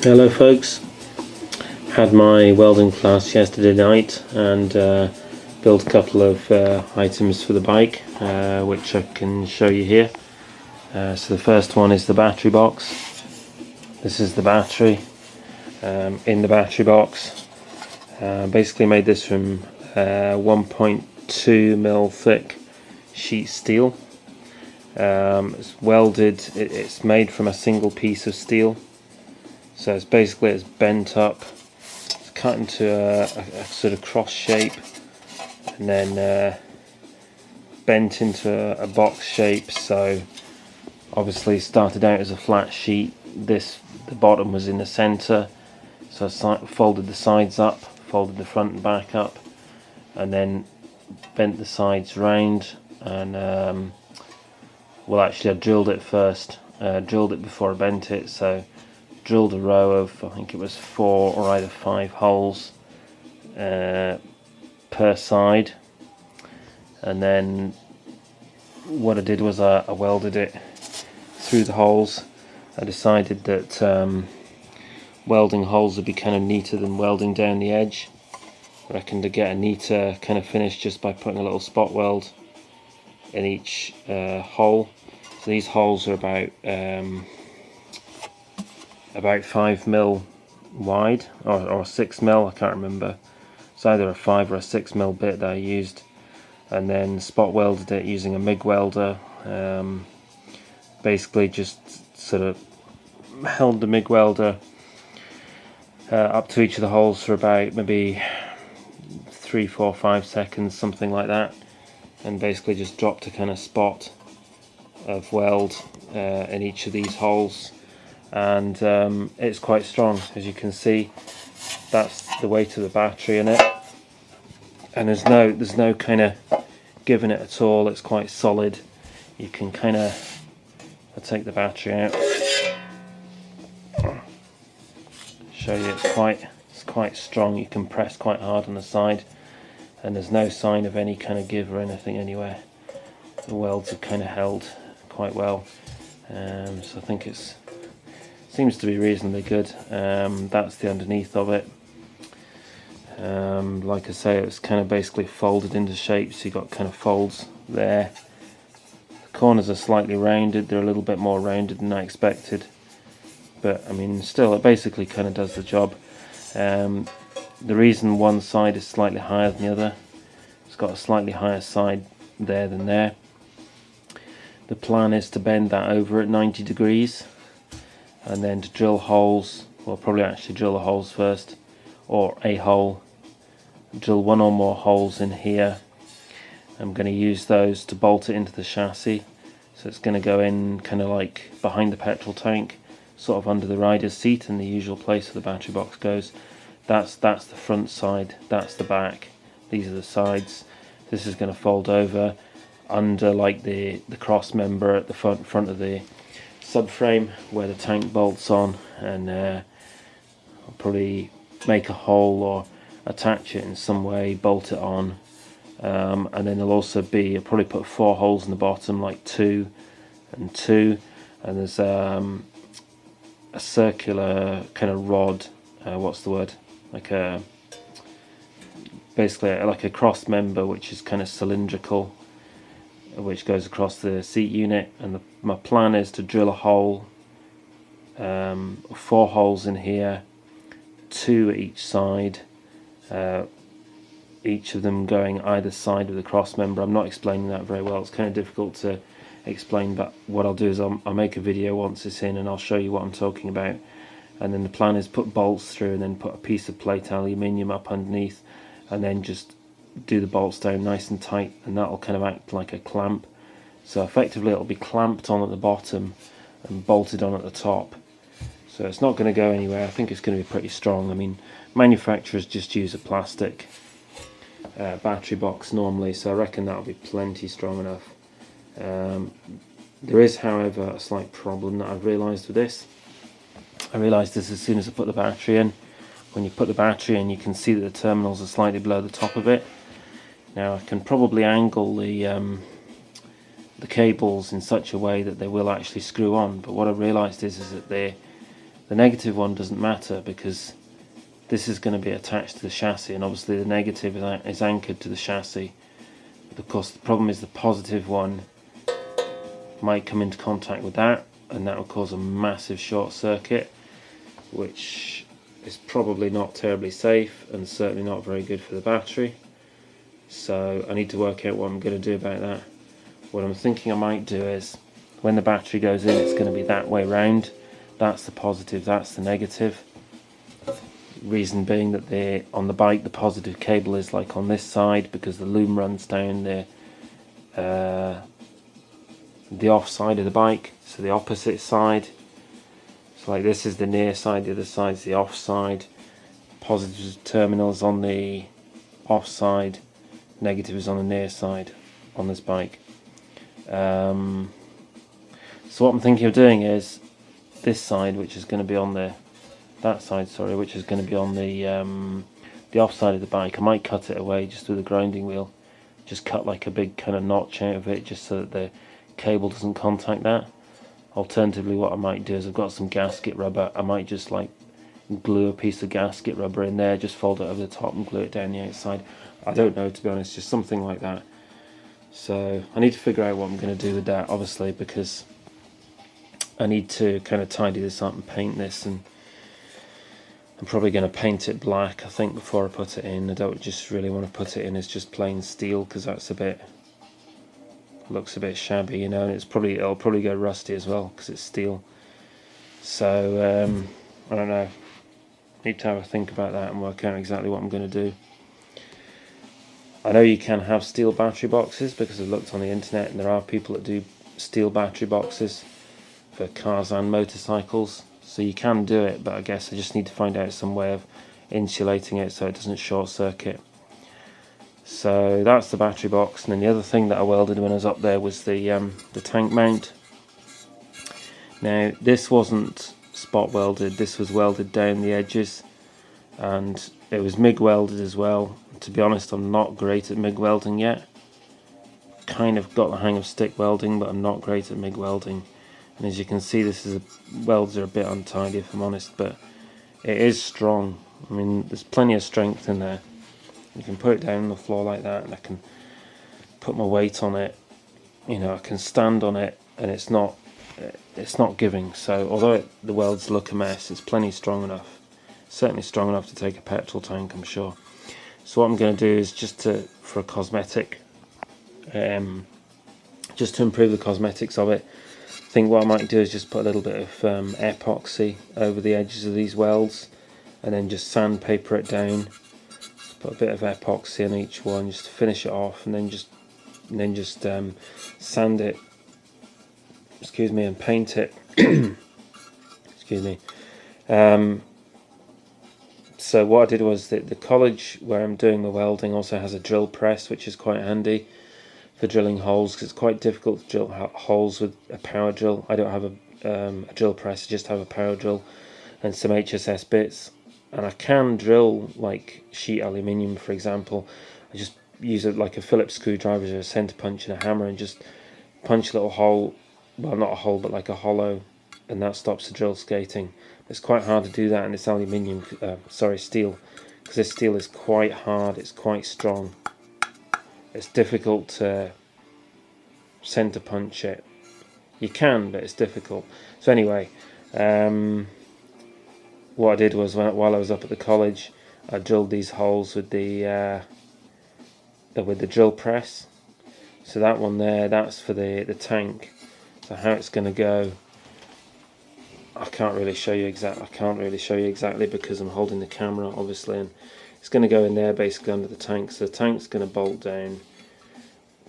Hello folks, had my welding class yesterday night and built a couple of items for the bike which I can show you here. So the first one is the battery box. This is the battery in the battery box. Basically made this from 1.2mm thick sheet steel. It's welded, it's made from a single piece of steel. So it's bent up, it's cut into a sort of cross shape, and then bent into a box shape. So obviously started out as a flat sheet. The bottom was in the centre, so I folded the sides up, folded the front and back up, and then bent the sides round. And well, actually I drilled it first, drilled it before I bent it. So drilled a row of, I think it was 4 or either 5 holes per side, and then what I did was I welded it through the holes. I decided that welding holes would be kind of neater than welding down the edge. I reckon to get a neater kind of finish just by putting a little spot weld in each hole. So these holes are about 5mm wide, or 6mm, I can't remember. It's either a 5 or a 6mm bit that I used, and then spot welded it using a MIG welder. Basically just sort of held the MIG welder up to each of the holes for about maybe 3, 4, 5 seconds, something like that, and basically just dropped a kind of spot of weld in each of these holes. And it's quite strong, as you can see. That's the weight of the battery in it, and there's no kind of giving it at all. It's quite solid. You can kind of, I'll take the battery out, show you it's quite strong. You can press quite hard on the side, and there's no sign of any kind of give or anything anywhere. The welds are kind of held quite well, so I think it seems to be reasonably good. That's the underneath of it. Like I say, it's kind of basically folded into shape, so you got kind of folds there. The corners are slightly rounded, they're a little bit more rounded than I expected, but I mean still it basically kind of does the job. The reason one side is slightly higher than the other, it's got a slightly higher side there than there. The plan is to bend that over at 90 degrees and then to drill holes. Well, probably actually drill the holes first, or a hole, drill 1 or more holes in here. I'm going to use those to bolt it into the chassis, so it's going to go in kind of like behind the petrol tank, sort of under the rider's seat, in the usual place where the battery box goes. That's the front side, that's the back, these are the sides. This is going to fold over under like the cross member at the front of the subframe where the tank bolts on, and I'll probably make a hole or attach it in some way, bolt it on, and then there'll also be, I'll probably put 4 holes in the bottom, like 2 and 2, and there's a circular kind of rod, what's the word, like a, basically like a cross member which is kind of cylindrical, which goes across the seat unit. And my plan is to drill a hole, 4 holes in here, 2 at each side, each of them going either side of the cross member. I'm not explaining that very well, it's kind of difficult to explain, but what I'll do is I'll make a video once it's in and I'll show you what I'm talking about. And then the plan is put bolts through and then put a piece of plate aluminium up underneath, and then just do the bolts down nice and tight, and that'll kind of act like a clamp. So effectively it'll be clamped on at the bottom and bolted on at the top, so it's not going to go anywhere. I think it's going to be pretty strong. I mean, manufacturers just use a plastic battery box normally, so I reckon that'll be plenty strong enough. There is, however, a slight problem that I've realised with this. I realised this as soon as I put the battery in. When you put the battery in, you can see that the terminals are slightly below the top of it. Now I can probably angle the cables in such a way that they will actually screw on, but what I've realised is that The negative one doesn't matter because this is going to be attached to the chassis, and obviously the negative is anchored to the chassis. But of course the problem is the positive one might come into contact with that, and that will cause a massive short circuit, which is probably not terribly safe and certainly not very good for the battery. So I need to work out what I'm going to do about that. What I'm thinking I might do is, when the battery goes in, it's going to be that way round. That's the positive, that's the negative. Reason being that on the bike the positive cable is like on this side, because the loom runs down the off side of the bike, so the opposite side. So like this is the near side, the other side is the off side. Positive terminal is on the off side, negative is on the near side on this bike. So what I'm thinking of doing is this side, which is going to be on that side, sorry, which is going to be on the off side of the bike. I might cut it away just with a grinding wheel, just cut like a big kind of notch out of it, just so that the cable doesn't contact that. Alternatively, what I might do is, I've got some gasket rubber, I might just like glue a piece of gasket rubber in there, just fold it over the top and glue it down the outside. I don't know, to be honest, just something like that. So I need to figure out what I'm going to do with that, obviously, because I need to kind of tidy this up and paint this, and I'm probably going to paint it black, I think, before I put it in. I don't just really want to put it in as just plain steel, because that's looks a bit shabby, you know, and it'll probably go rusty as well because it's steel. So I don't know. Need to have a think about that and work out exactly what I'm going to do. I know you can have steel battery boxes because I've looked on the internet, and there are people that do steel battery boxes for cars and motorcycles. So you can do it, but I guess I just need to find out some way of insulating it so it doesn't short circuit. So that's the battery box, and then the other thing that I welded when I was up there was the tank mount. Now this wasn't spot welded, this was welded down the edges, and it was MIG welded as well. To be honest, I'm not great at MIG welding yet. Kind of got the hang of stick welding, but I'm not great at MIG welding. And as you can see, welds are a bit untidy, if I'm honest, but it is strong. I mean, there's plenty of strength in there. You can put it down on the floor like that, and I can put my weight on it. You know, I can stand on it, and it's not giving. So although the welds look a mess, it's plenty strong enough. Certainly strong enough to take a petrol tank, I'm sure. So what I'm going to do is just for a cosmetic, just to improve the cosmetics of it, I think what I might do is just put a little bit of epoxy over the edges of these welds, and then just sandpaper it down. Put a bit of epoxy on each one just to finish it off, and then just sand it, and paint it. Excuse me. So what I did was that the college where I'm doing the welding also has a drill press, which is quite handy for drilling holes, because it's quite difficult to drill holes with a power drill. I don't have a drill press, I just have a power drill and some HSS bits. And I can drill like sheet aluminium, for example. I just use it like a Phillips screwdriver as a centre punch and a hammer, and just punch a little hole, well, not a hole, but like a hollow, and that stops the drill skating. It's quite hard to do that in this steel, because this steel is quite hard, it's quite strong. It's difficult to centre punch it. You can, but it's difficult. So anyway, what I did was, while I was up at the college, I drilled these holes with the drill press. So that one there, that's for the tank. So how it's going to go, I can't really show you exactly because I'm holding the camera, obviously, and it's going to go in there basically under the tank. So the tank's going to bolt down,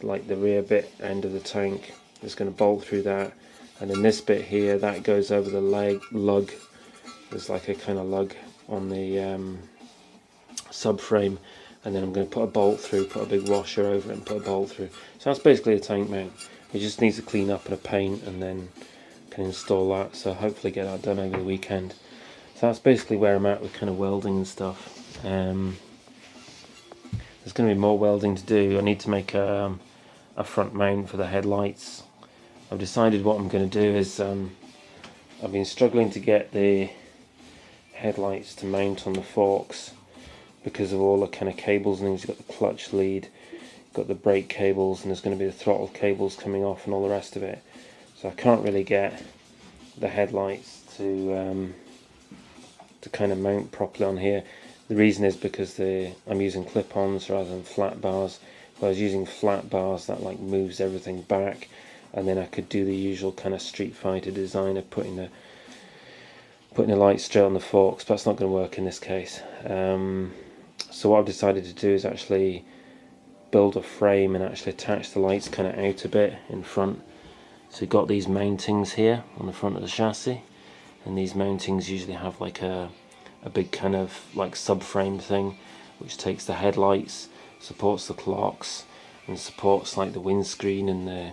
like the rear bit end of the tank. It's going to bolt through that, and then this bit here, that goes over the lug. There's like a kind of lug on the subframe, and then I'm going to put a bolt through, put a big washer over it and put a bolt through. So that's basically a tank mount. It just needs to clean up and a paint, and then can install that. So hopefully get that done over the weekend. So that's basically where I'm at with kind of welding and stuff. There's going to be more welding to do. I need to make a front mount for the headlights. I've decided what I'm going to do is I've been struggling to get the headlights to mount on the forks because of all the kind of cables and things. You've got the clutch lead, you've got the brake cables, and there's going to be the throttle cables coming off and all the rest of it. So I can't really get the headlights to kind of mount properly on here. The reason is because I'm using clip-ons rather than flat bars. If I was using flat bars, that like moves everything back, and then I could do the usual kind of Street Fighter design of putting the light straight on the forks, but that's not going to work in this case. So what I've decided to do is actually build a frame and actually attach the lights kind of out a bit in front. So you've got these mountings here on the front of the chassis, and these mountings usually have like a big kind of like subframe thing which takes the headlights, supports the clocks, and supports like the windscreen and the,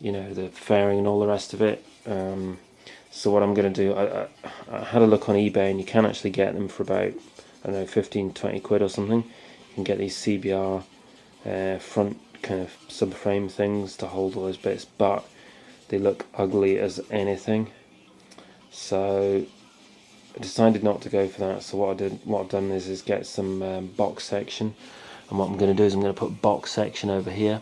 you know, the fairing and all the rest of it. So what I'm going to do, I had a look on eBay, and you can actually get them for about, I don't know, 15-20 quid or something. You can get these CBR front kind of subframe things to hold all those bits, but they look ugly as anything. So I decided not to go for that. So what I've done is get some box section, and what I'm going to do is I'm going to put box section over here.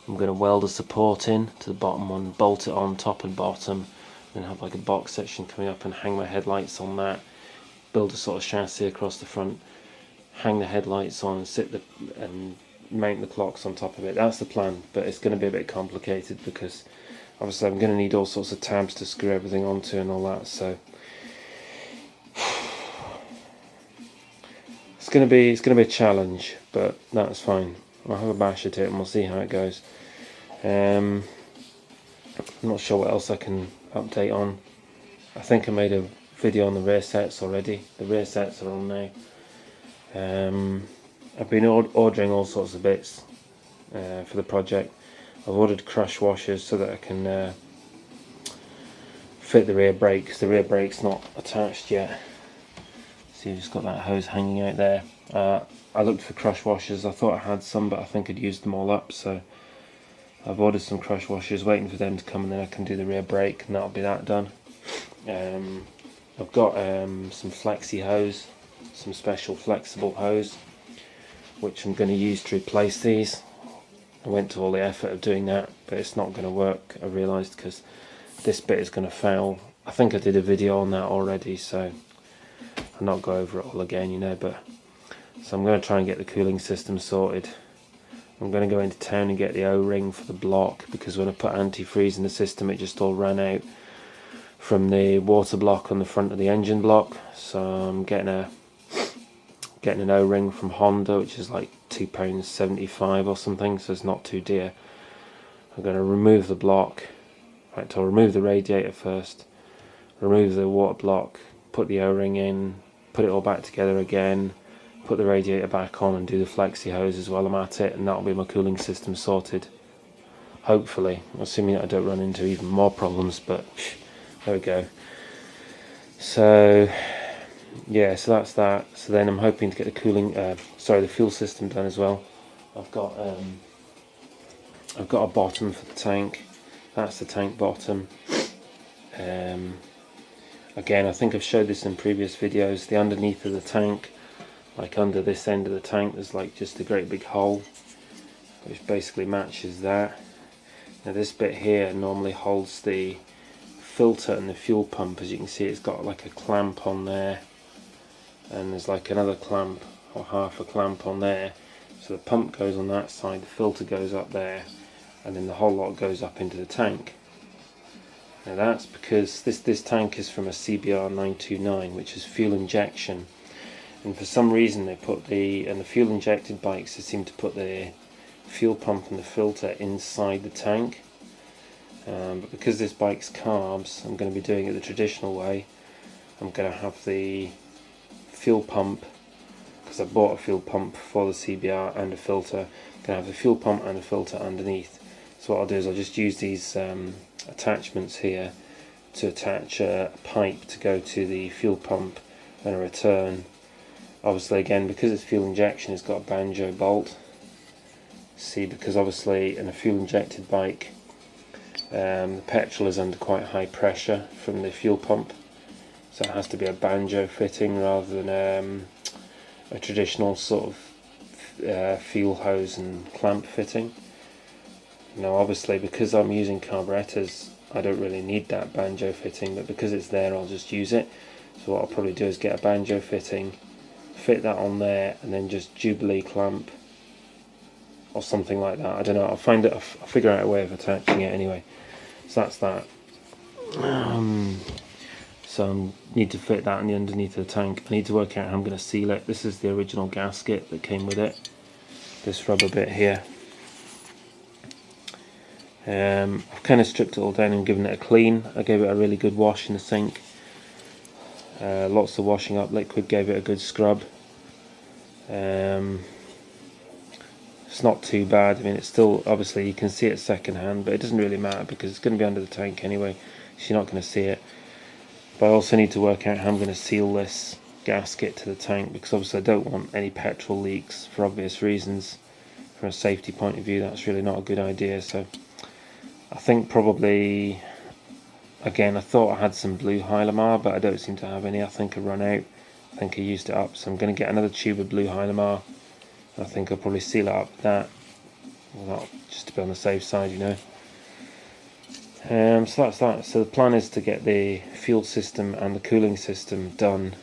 I'm going to weld a support in to the bottom one, bolt it on top and bottom, and have like a box section coming up, and hang my headlights on that. Build a sort of chassis across the front, hang the headlights on, and mount the clocks on top of it. That's the plan, but it's going to be a bit complicated because obviously I'm going to need all sorts of tabs to screw everything onto and all that. So it's going to be a challenge, but that's fine. I'll have a bash at it and we'll see how it goes. I'm not sure what else I can update on. I think I made a video on the rear sets already. The rear sets are on now. I've been ordering all sorts of bits for the project. I've ordered crush washers so that I can fit the rear brake, because the rear brake's not attached yet. See, I've just got that hose hanging out there. I looked for crush washers. I thought I had some, but I think I'd used them all up, so I've ordered some crush washers, waiting for them to come, and then I can do the rear brake, and that'll be that done. I've got some flexi hose, some special flexible hose, which I'm going to use to replace these. I went to all the effort of doing that, but it's not going to work, I realised, because this bit is going to fail. I think I did a video on that already, so I'll not go over it all again, you know. But so I'm going to try and get the cooling system sorted. I'm going to go into town and get the O-ring for the block, because when I put antifreeze in the system, it just all ran out from the water block on the front of the engine block. So I'm getting an O-ring from Honda, which is like £2.75 or something, so it's not too dear. I'm going to remove the block. Right, I'll remove the radiator first, remove the water block, put the O-ring in, put it all back together again, put the radiator back on, and do the flexi hoses while I'm at it, and that'll be my cooling system sorted. Hopefully, assuming that I don't run into even more problems, but there we go. So yeah, so that's that. So then I'm hoping to get the fuel system done as well. I've got a bottom for the tank. That's the tank bottom. Again, I think I've showed this in previous videos. The underneath of the tank, like under this end of the tank, there's like just a great big hole, which basically matches that. Now this bit here normally holds the filter and the fuel pump. As you can see, it's got like a clamp on there, and there's like another clamp or half a clamp on there. So the pump goes on that side, the filter goes up there, and then the whole lot goes up into the tank. Now that's because this tank is from a CBR 929, which is fuel injection, and for some reason they put the fuel injected bikes, they seem to put the fuel pump and the filter inside the tank. But because this bike's carbs, I'm going to be doing it the traditional way. I'm going to have the fuel pump, because I bought a fuel pump for the CBR and a filter. I'm going to have the fuel pump and a filter underneath. So what I'll do is I'll just use these attachments here to attach a pipe to go to the fuel pump and a return. Obviously, again, because it's fuel injection, it's got a banjo bolt. See, because obviously in a fuel injected bike, the petrol is under quite high pressure from the fuel pump, so it has to be a banjo fitting rather than a traditional sort of fuel hose and clamp fitting. Now obviously because I'm using carburetors, I don't really need that banjo fitting, but because it's there I'll just use it. So what I'll probably do is get a banjo fitting, fit that on there, and then just Jubilee clamp or something like that. I don't know, I'll figure out a way of attaching it anyway. So that's that. So I need to fit that in the underneath of the tank. I need to work out how I'm going to seal it. This is the original gasket that came with it, this rubber bit here. I've kind of stripped it all down and given it a clean. I gave it a really good wash in the sink. Lots of washing up liquid, gave it a good scrub. It's not too bad. I mean, it's still, obviously you can see it second hand, but it doesn't really matter because it's going to be under the tank anyway, so you're not going to see it. But I also need to work out how I'm going to seal this gasket to the tank, because obviously I don't want any petrol leaks for obvious reasons. From a safety point of view, that's really not a good idea. So I think probably, again, I thought I had some blue Hylamar, but I don't seem to have any. I think I run out. I think I used it up, so I'm going to get another tube of blue Hylamar. I think I'll probably seal it up with that, well, just to be on the safe side, you know. So that's that. So the plan is to get the fuel system and the cooling system done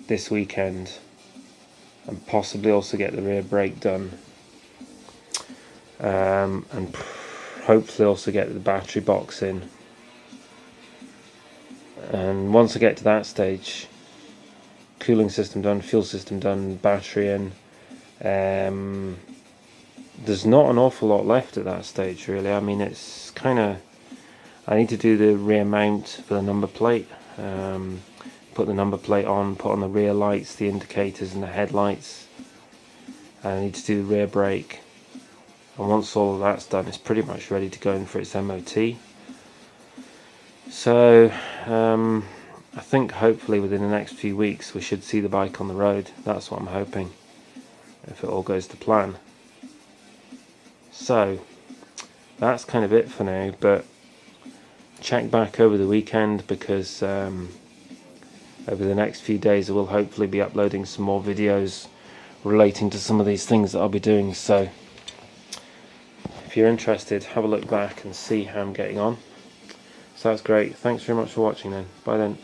this weekend, and possibly also get the rear brake done, and hopefully also get the battery box in. And once I get to that stage, cooling system done, fuel system done, battery in, there's not an awful lot left at that stage really. I mean, it's kind of, I need to do the rear mount for the number plate, put the number plate on, put on the rear lights, the indicators and the headlights. I need to do the rear brake, and once all of that's done, it's pretty much ready to go in for its MOT. So I think hopefully within the next few weeks we should see the bike on the road. That's what I'm hoping, if it all goes to plan. So that's kind of it for now, but check back over the weekend, because over the next few days I will hopefully be uploading some more videos relating to some of these things that I'll be doing. So if you're interested, have a look back and see how I'm getting on. So that's great. Thanks very much for watching then. Bye then.